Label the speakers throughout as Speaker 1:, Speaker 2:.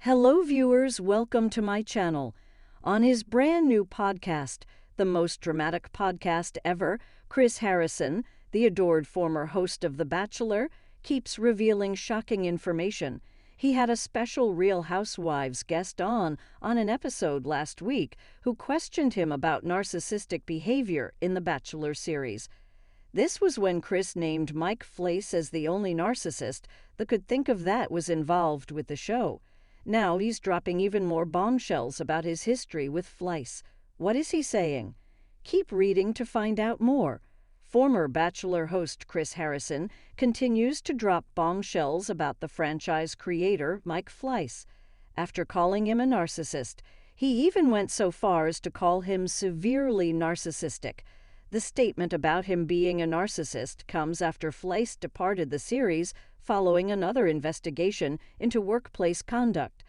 Speaker 1: Hello viewers, welcome to my channel. On his brand new podcast, the most dramatic podcast ever, Chris Harrison, the adored former host of The Bachelor, keeps revealing shocking information. He had a special Real Housewives guest on an episode last week who questioned him about narcissistic behavior in the Bachelor series. This was when Chris named Mike Fleiss as the only narcissist that could think of that was involved with the show. Now he's dropping even more bombshells about his history with Fleiss. What is he saying? Keep reading to find out more. Former Bachelor host Chris Harrison continues to drop bombshells about the franchise creator Mike Fleiss. After calling him a narcissist, he even went so far as to call him severely narcissistic. The statement about him being a narcissist comes after Fleiss departed the series following another investigation into workplace conduct.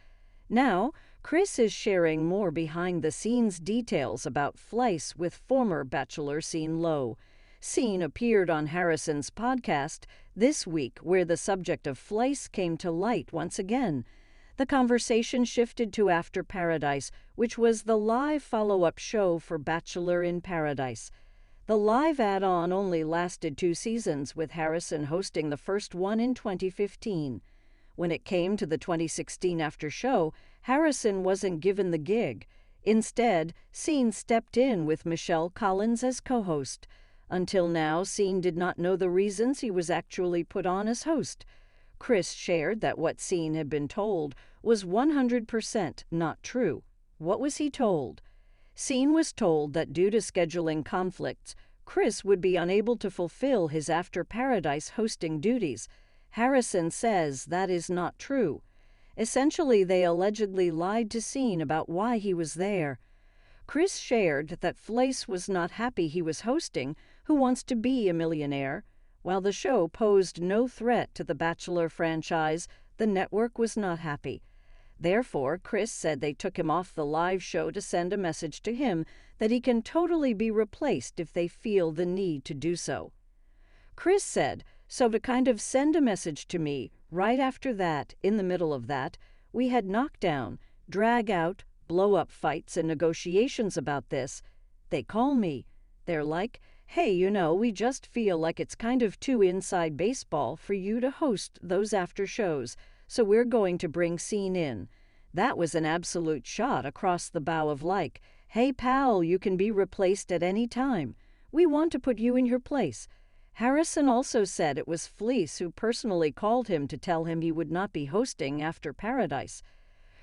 Speaker 1: Now, Chris is sharing more behind-the-scenes details about Fleiss with former Bachelor Scene Lowe. Scene appeared on Harrison's podcast this week, where the subject of Fleiss came to light once again. The conversation shifted to After Paradise, which was the live follow-up show for Bachelor in Paradise. The live add-on only lasted 2 seasons, with Harrison hosting the first one in 2015. When it came to the 2016 after show, Harrison wasn't given the gig. Instead, Scene stepped in with Michelle Collins as co-host. Until now, Scene did not know the reasons he was actually put on as host. Chris shared that what Scene had been told was 100% not true. What was he told? Scene was told that due to scheduling conflicts, Chris would be unable to fulfill his After Paradise hosting duties. Harrison says that is not true. Essentially, they allegedly lied to Scene about why he was there. Chris shared that Fleiss was not happy he was hosting Who Wants to Be a Millionaire. While the show posed no threat to the Bachelor franchise, the network was not happy. Therefore, Chris said they took him off the live show to send a message to him that he can totally be replaced if they feel the need to do so. Chris said, so to kind of send a message to me, right after that, in the middle of that, we had knockdown, drag-out, blow-up fights and negotiations about this. They call me. They're like, hey, we just feel like it's kind of too inside baseball for you to host those after shows, so we're going to bring Scene in. That was an absolute shot across the bow of like, hey pal, you can be replaced at any time. We want to put you in your place. Harrison also said it was Fleiss who personally called him to tell him he would not be hosting After Paradise.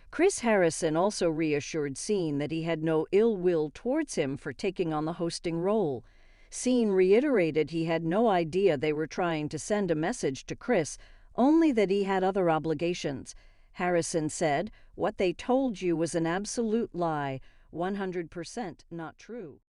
Speaker 1: Chris Harrison also reassured Scene that he had no ill will towards him for taking on the hosting role. Scene reiterated he had no idea they were trying to send a message to Chris, only that he had other obligations. Harrison said, what they told you was an absolute lie, 100% not true.